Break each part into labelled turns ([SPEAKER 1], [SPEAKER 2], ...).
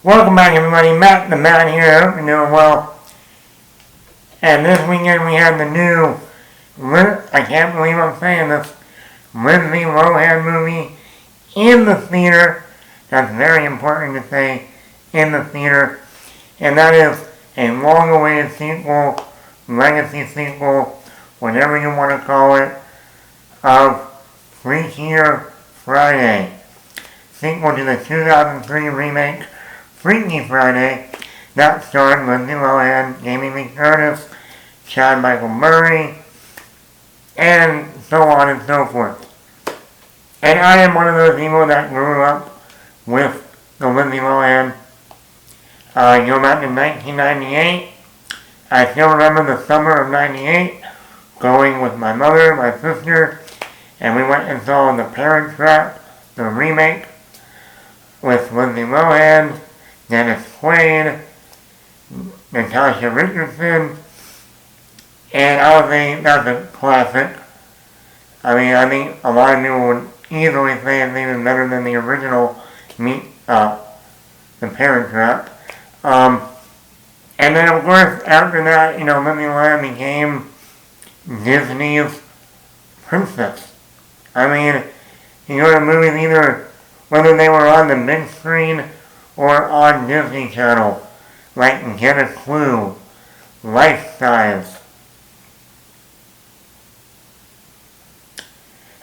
[SPEAKER 1] Welcome back, everybody. Matt the Man here. Hope you're doing well. And this weekend we had the new, I can't believe I'm saying this, Lindsay Lohan movie in the theater. That's very important to say, in the theater. And that is a long-awaited sequel, legacy sequel, whatever you want to call it, of Freakier Friday. Sequel to the 2003 remake Freaky Friday, that starred Lindsay Lohan, Jamie Lee Curtis, Chad Michael Murray, and so on and so forth. And I am one of those people that grew up with the Lindsay Lohan. Go back in 1998. I still remember the summer of 98, going with my mother, my sister, and we went and saw The Parent Trap, the remake, with Lindsay Lohan, Dennis Quaid, Natasha Richardson, and I would say that's a classic. I think a lot of people would easily say it's even better than the original The Parent Trap. And then of course after that, Lindsay Lohan became Disney's princess. You go to movies either whether they were on the big screen or on Disney Channel, like Get a Clue, Life Size,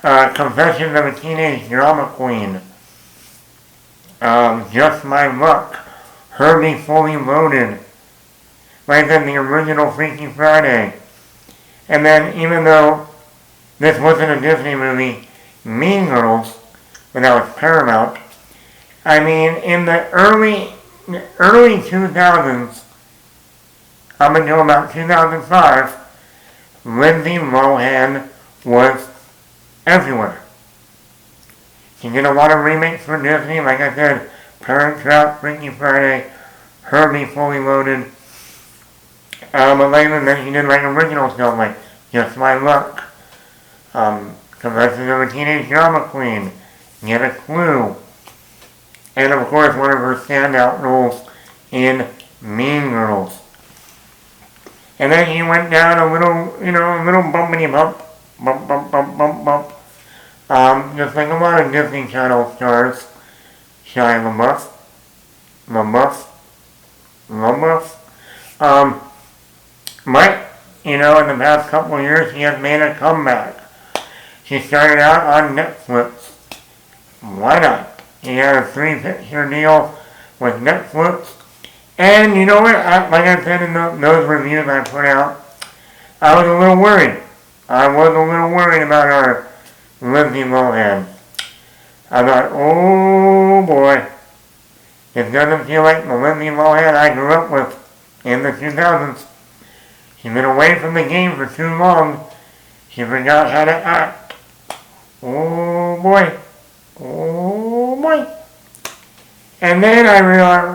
[SPEAKER 1] Confessions of a Teenage Drama Queen, Just My Luck, Herbie Fully Loaded, like in the original Freaky Friday. And then even though this wasn't a Disney movie, Mean Girls, but that was Paramount, in the early 2000s, up until about 2005, Lindsay Lohan was everywhere. She did a lot of remakes for Disney, like I said, Parent Trap, Freaky Friday, Herbie Fully Loaded. But later then she did like original stuff like Just My Luck, Confessions of a Teenage Drama Queen, Get a Clue, and of course one of her standout roles in Mean Girls. And then she went down a little bumpity bump, just like a lot of Disney Channel stars, Shia LaBeouf, but, in the past couple of years she has made a comeback. She started out on Netflix. Why not? He had a 3-picture deal with Netflix. And you know what? Like I said in those reviews I put out, I was a little worried. About our Lindsay Lohan. I thought, oh boy, it doesn't feel like the Lindsay Lohan I grew up with in the 2000s. She's been away from the game for too long. She forgot how to act. Oh boy. And then I realized,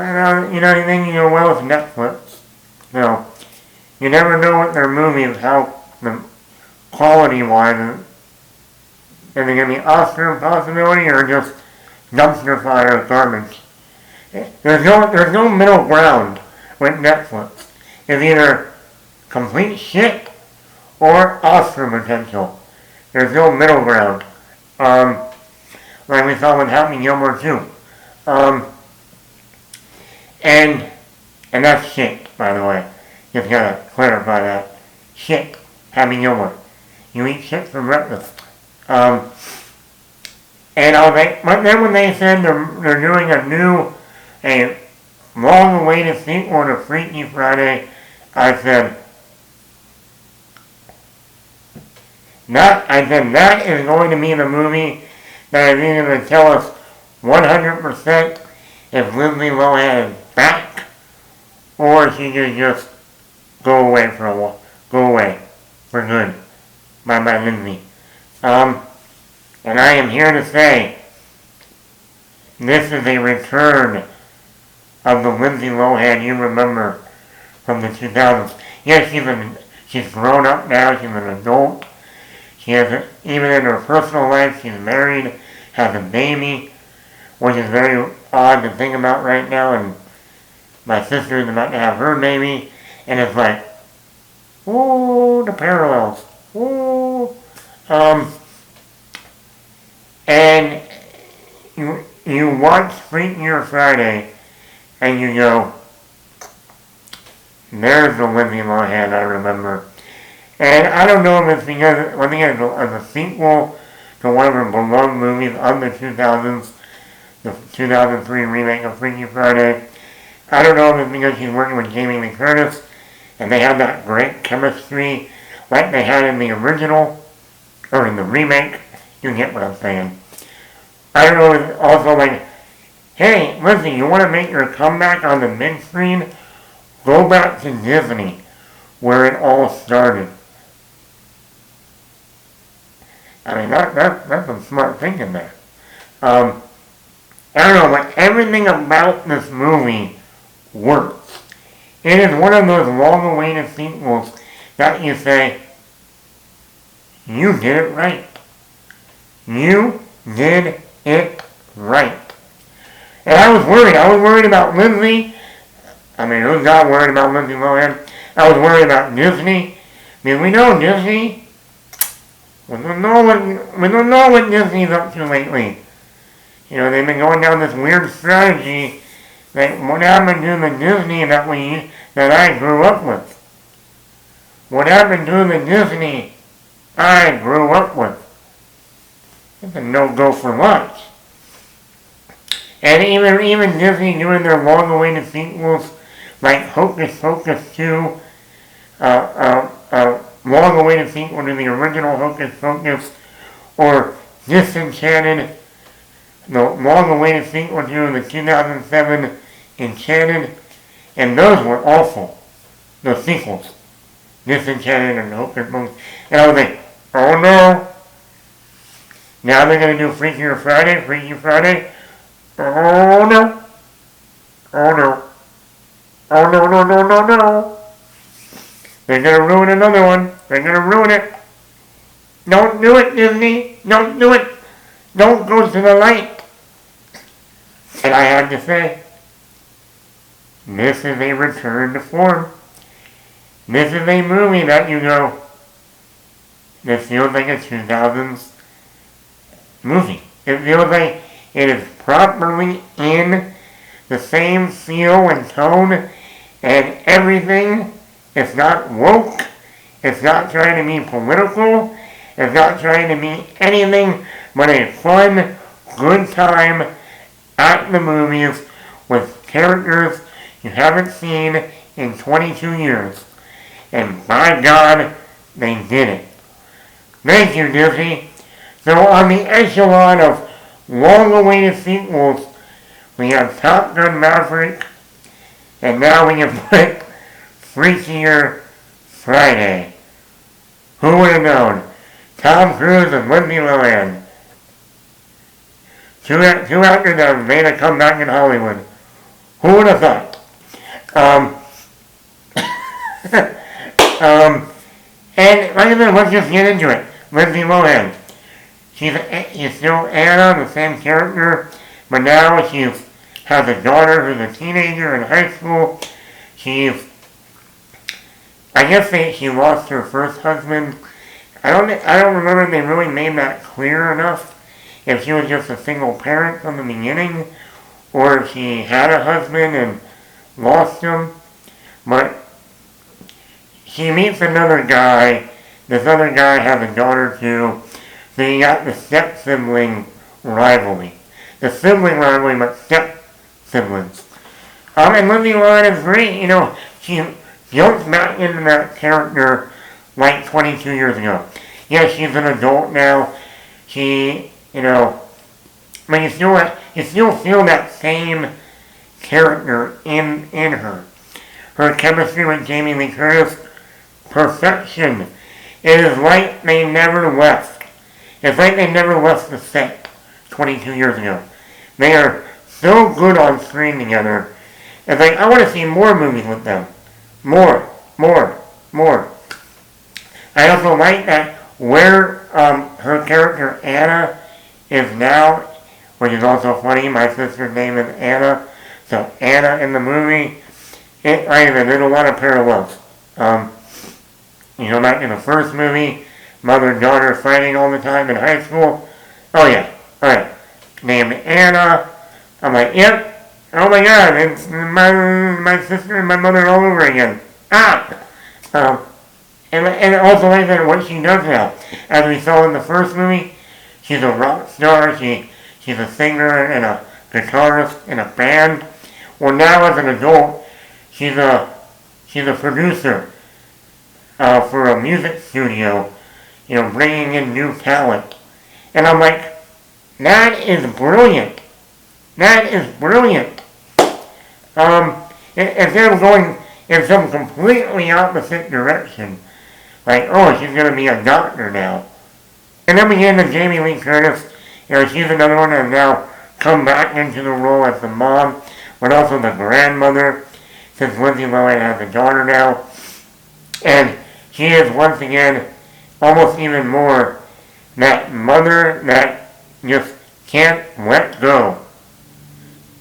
[SPEAKER 1] well, it's Netflix. So, you never know what their movies, how the quality-wise, is they going to be Oscar possibility or just dumpster fire garbage? There's no middle ground with Netflix. It's either complete shit or Oscar potential. There's no middle ground. Like we saw with Happy Gilmore too. And that's shit, by the way. Just gotta clarify that. Shit, Happy Gilmore. You eat shit for breakfast. And I was like, but then when they said they're doing a long-awaited sequel to Freaky Friday, I said that is going to be the movie that is either going to tell us 100% if Lindsay Lohan is back, or she could just go away for a while. Go away. For good. Bye-bye, Lindsay. And I am here to say, this is a return of the Lindsay Lohan you remember from the 2000s. Yes, she's grown up now, she's an adult. She has, even in her personal life, she's married, has a baby, which is very odd to think about right now in My sister's about to have her baby, and it's like, ooh, the parallels. Ooh. And you watch Freakier Friday, and you go, there's the Lindsay Lohan I remember. And I don't know if it's because I think it's a sequel to one of her beloved movies of the 2000s, the 2003 remake of Freaky Friday. I don't know if it's because she's working with Jamie Lee Curtis and they have that great chemistry like they had in the original or in the remake. You get what I'm saying. I don't know if it's also like, hey, listen, you want to make your comeback on the big screen? Go back to Disney where it all started. I mean, that's some smart thinking there. I don't know, but everything about this movie works. It is one of those long-awaited sequels that you say, you did it right. You did it right. And I was worried. I was worried about Lindsay. I mean, who's not worried about Lindsay Lohan? I was worried about Disney. I mean, we know Disney. We don't know what Disney's up to lately. You know, they've been going down this weird strategy. Like, what happened to the Disney that I grew up with? What happened to the Disney I grew up with? It's a no-go for lunch. And even Disney doing their long-awaited sequels, like Hocus Pocus 2, long-awaited sequel to the original Hocus Pocus, or Disenchanted, the long-awaited sequel to the 2007 Enchanted, and those were awful, the sequels, Disenchanted and Hocus Pocus, and I was like, oh no, now they're going to do Freaky Friday, oh no, oh no, oh no. They're going to ruin another one. They're going to ruin it. Don't do it, Disney. Don't do it. Don't go to the light. And I had to say, this is a return to form. This is a movie that you go, this feels like a 2000s movie. It feels like it is properly in the same feel and tone and everything. It's not woke. It's not trying to be political. It's not trying to be anything but a fun, good time at the movies with characters you haven't seen in 22 years. And by God, they did it. Thank you, Disney. So on the echelon of long-awaited sequels, we have Top Gun Maverick, and now we have put Freakier Friday. Who would have known? Tom Cruise and Lindsay Lohan. Two actors that have made a comeback in Hollywood. Who would have thought? And like I said, let's just get into it. Lindsay Lohan. She's still Anna, the same character, but now she has a daughter who's a teenager in high school. I guess she lost her first husband. I don't remember if they really made that clear enough. If she was just a single parent from the beginning, or if she had a husband and lost him. But she meets another guy. This other guy has a daughter too. So you got the step-sibling rivalry. The sibling rivalry, but step-siblings. And Lindsay Lohan is great. You know, she jumps back into that character like 22 years ago. Yeah, she's an adult now. She, you know, but you still feel that same character in her. Her chemistry with Jamie Lee Curtis, perfection. It is like they never left. It's like they never left the set 22 years ago. They are so good on screen together. It's like, I want to see more movies with them. More. I also like that where her character Anna is now, which is also funny. My sister's name is Anna. So Anna in the movie, there's a lot of parallels. Back in the first movie, mother and daughter fighting all the time in high school. Oh yeah, alright. Named Anna. I'm like, yep. Oh my god, it's my sister and my mother all over again. And also like that what she does now. As we saw in the first movie, she's a rock star, she's a singer and a guitarist in a band. Well, now as an adult, she's a producer for a music studio, bringing in new talent. And I'm like, that is brilliant. That is brilliant. Instead of going in some completely opposite direction, like, oh, she's going to be a doctor now. And then we get into Jamie Lee Curtis. She's another one that has now come back into the role as the mom, but also the grandmother, since Lindsay Lohan has a daughter now. And she is once again almost even more that mother that just can't let go.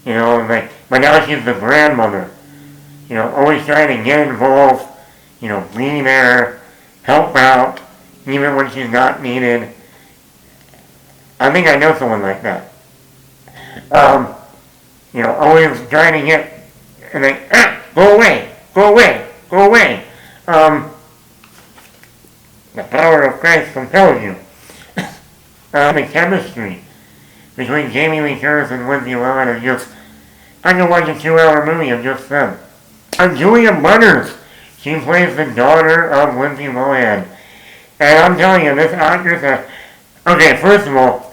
[SPEAKER 1] But now she's the grandmother. Always trying to get involved, be there, help out, even when she's not needed. I think I know someone like that. Always trying to get, and go away, go away, go away. The power of Christ compels you. The chemistry between Jamie Lee Curtis and Lindsay Lohan is just, I can watch a 2-hour movie of just them. Julia Butters, she plays the daughter of Lindsay Lohan. And I'm telling you, this actress, okay, first of all,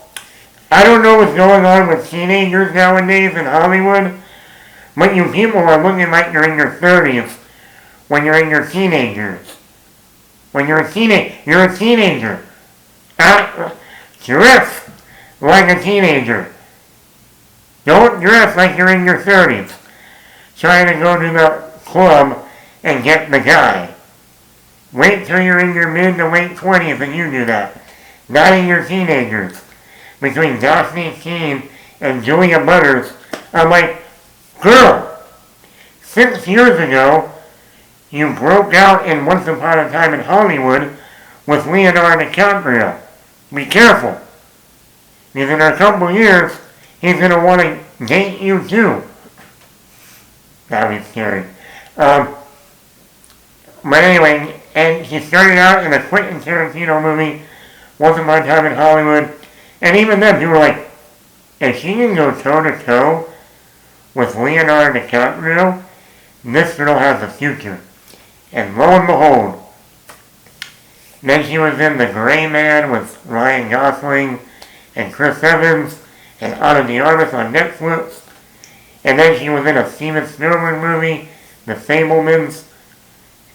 [SPEAKER 1] I don't know what's going on with teenagers nowadays in Hollywood, but you people are looking like you're in your 30s when you're in your teenagers. When you're a teenager. Dress like a teenager. Don't dress like you're in your 30s, trying to go to the club and get the guy. Wait till you're in your mid to late 20s and you do that. Not in your teenagers. Between Daphne Keane and Julia Butters, I'm like, girl, 6 years ago, you broke out in Once Upon a Time in Hollywood with Leonardo DiCaprio. Be careful. Because in a couple years, he's going to want to date you too. That would be scary. But anyway, and she started out in a Quentin Tarantino movie, Once Upon a Time in Hollywood. And even then, people were like, if she can go toe-to-toe with Leonardo DiCaprio, this girl has a future. And lo and behold, then she was in The Gray Man with Ryan Gosling and Chris Evans and Ana de Armas on Netflix. And then she was in a Steven Spielberg movie, The Fablemans,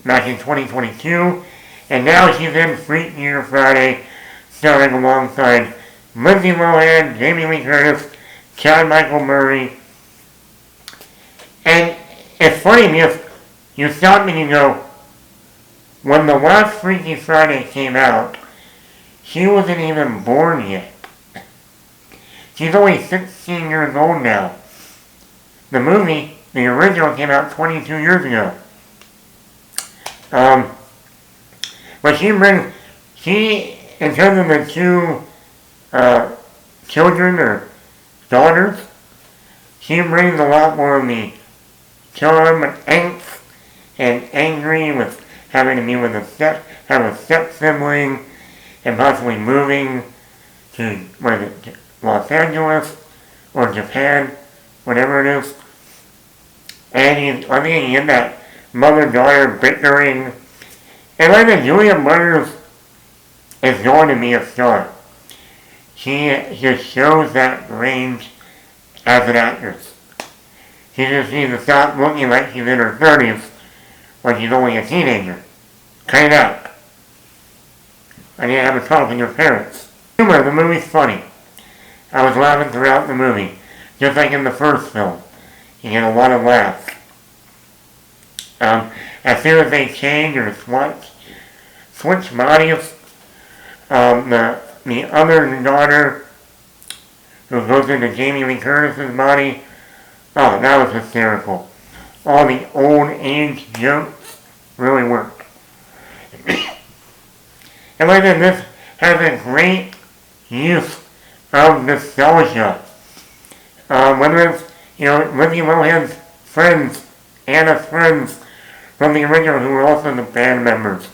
[SPEAKER 1] back in 2022. And now she's in Freakier Friday, starring alongside Lindsay Lohan, Jamie Lee Curtis, Chad Michael Murray. And it's funny because you stop and you go, when the last Freaky Friday came out, she wasn't even born yet. She's only 16 years old now. The movie, the original, came out 22 years ago. But she, in terms of the two children or daughters, she brings a lot more of the charm and angst and angry with having to be with a step sibling and possibly moving to Los Angeles or Japan, whatever it is. And I think you get that mother-daughter bickering. And I think Julia Butters is going to be a star. She just shows that range as an actress. She just needs to stop looking like she's in her 30s when she's only a teenager. Cut it out. I need to have a talk with your parents. Humor, the movie's funny. I was laughing throughout the movie, just like in the first film. You get a lot of laughs. As soon as they change or switch bodies, the other daughter who goes into Jamie Lee Curtis's body, oh, that was hysterical. all the old age jokes really worked. And like this has a great use of nostalgia. Whether it's, Lindsay Lohan's friends, Anna's friends from the original who were also the band members.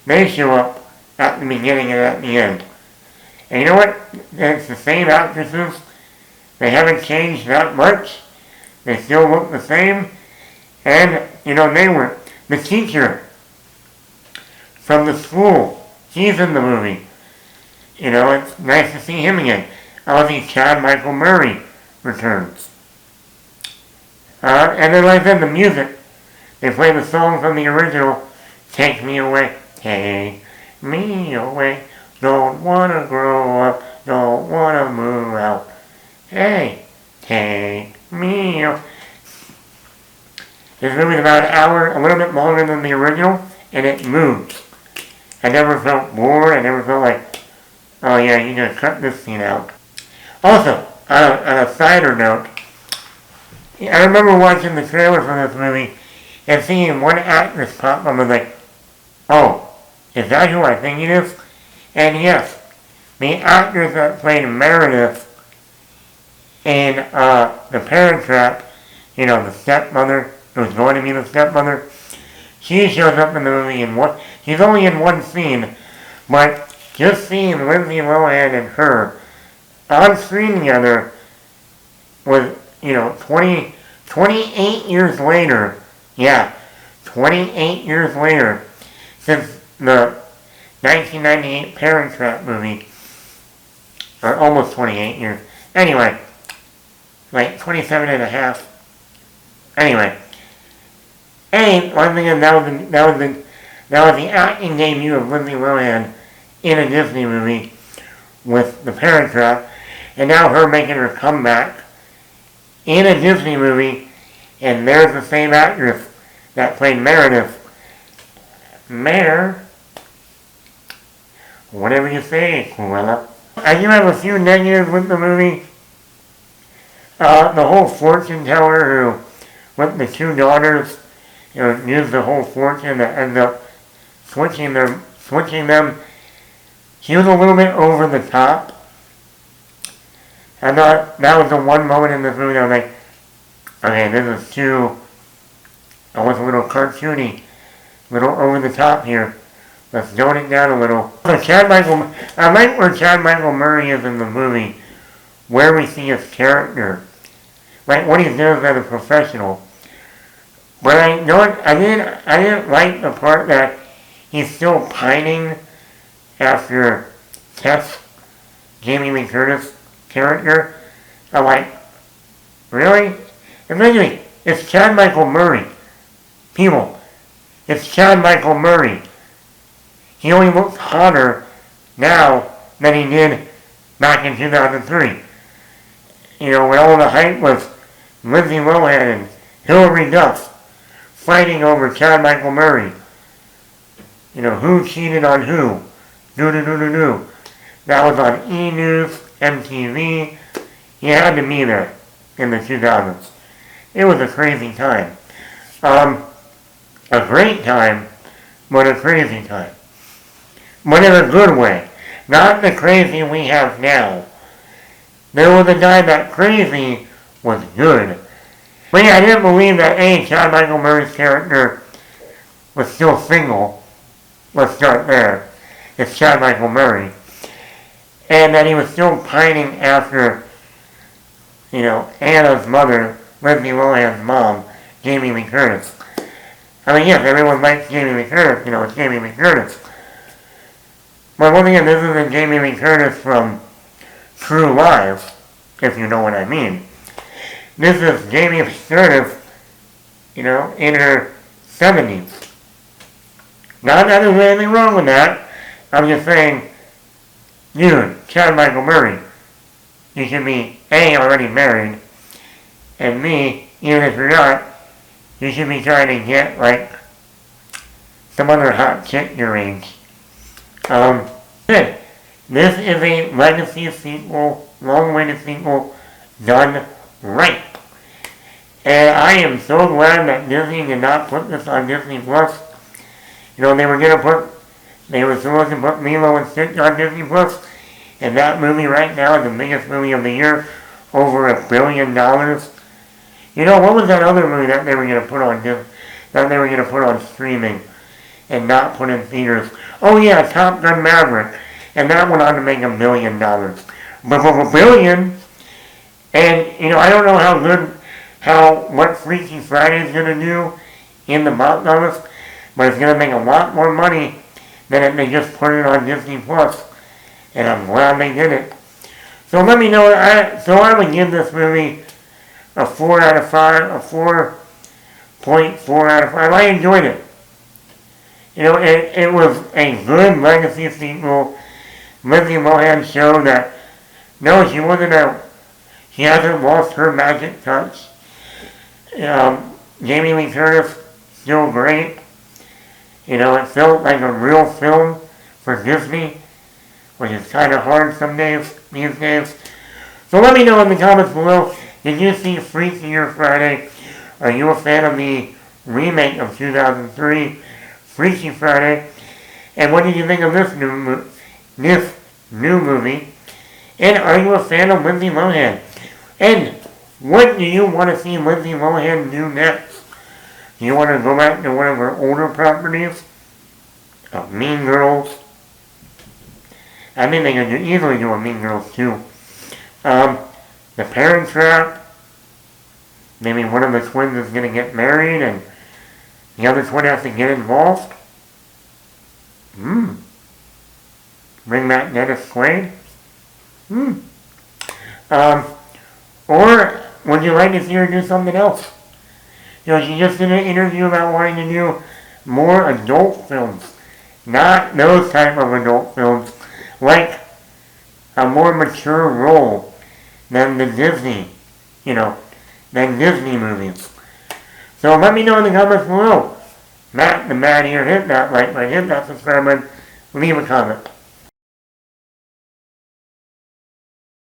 [SPEAKER 1] They show up at the beginning and at the end. And you know what? It's the same actresses. They haven't changed that much. They still look the same. And, they were the teacher from the school. He's in the movie. It's nice to see him again. Obviously, Chad Michael Murray returns. And then like I said, the music. They play the song from the original, Take Me Away, Take Me Away, don't wanna grow up, don't wanna move out, hey, take me away. This movie's about an hour, a little bit longer than the original, and it moves. I never felt bored, I never felt like, oh yeah, you gotta cut this scene out. Also, on a cider note, I remember watching the trailer for this movie and seeing one actress pop up and was like, oh, is that who I think it is? And yes, the actress that played Meredith in The Parent Trap, the stepmother, who was going to be the stepmother, she shows up in the movie she's only in one scene, but just seeing Lindsay Lohan and her on screen together was, 28 years later, 28 years later, since the 1998 Parent Trap movie, or almost 28 years, anyway, like 27 and a half, anyway, one thing is that was the acting debut of Lindsay Lohan in a Disney movie with The Parent Trap, and now her making her comeback in a Disney movie, and there's the same actress that played Meredith. Whatever you say, Cruella. I do have a few negatives with the movie. The whole fortune teller who, with the two daughters, used the whole fortune that ends up switching them. She was a little bit over the top. I thought that was the one moment in this movie I was like, okay, this is too, I was a little cartoony, a little over the top here. Let's tone it down a little. I like where Chad Michael Murray is in the movie, where we see his character, like what he's doing as a professional. But I didn't like the part that he's still pining after Tess, Jamie Lee Curtis character. I'm like, really? Eventually, it's Chad Michael Murray. People, it's Chad Michael Murray. He only looks hotter now than he did back in 2003. When all the hype was Lindsay Lohan and Hilary Duff fighting over Chad Michael Murray. Who cheated on who? Do. That was on E! News, MTV. You had to be there in the 2000s. It was a crazy time. A great time, but a crazy time. But in a good way. Not the crazy we have now. There was a time that crazy was good. But I didn't believe that Chad Michael Murray's character was still single. Let's start there. It's Chad Michael Murray. And that he was still pining after, Anna's mother, Lindsay Lohan's mom, Jamie Lee Curtis. I mean, yes, everyone likes Jamie Lee Curtis, it's Jamie Lee Curtis. But once again, this isn't Jamie Lee Curtis from True Lies, if you know what I mean. This is Jamie Lee Curtis, in her 70s. Not that there's anything wrong with that. I'm just saying, you, Chad Michael Murray, you should be already married, and me, even if you're not, you should be trying to get, some other hot chick your age. Good. This is a legacy sequel, long-awaited sequel, done right. And I am so glad that Disney did not put this on Disney Plus. You know, they were supposed to put Lilo and Stitch on Disney Plus, and that movie right now is the biggest movie of the year, over $1 billion. You know, what was that other movie that they were going to put on streaming and not put in theaters? Oh yeah, Top Gun Maverick, and that went on to make $1 billion. But for $1 billion, and you know, I don't know what Freaky Friday is going to do in the box office, but it's going to make a lot more money than if they just put it on Disney Plus. And I'm glad they did it. So let me know. I would give this movie a 4 out of 5, a 4.4 out of 5. I enjoyed it. You know, it was a good legacy sequel. Lindsay Lohan showed that, no, she hasn't lost her magic touch. Jamie Lee Curtis, still great. You know, it felt like a real film for Disney, which is kind of hard these days. So let me know in the comments below, did you see Freakier Friday? Are you a fan of the remake of 2003, Freaky Friday? And what did you think of this new movie? And are you a fan of Lindsay Lohan? And what do you want to see Lindsay Lohan do next? Do you want to go back to one of her older properties? Mean Girls? I think they could easily do a Mean Girls too. The Parent Trap. Maybe one of the twins is going to get married and the other twin has to get involved. Bring back Dennis Quaid. Or would you like to see her do something else? You know, she just did an interview about wanting to do more adult films. Not those type of adult films. Like a more mature role than the Disney movies. So let me know in the comments below. Matt the Man here, hit that like button, hit that subscribe button, leave a comment.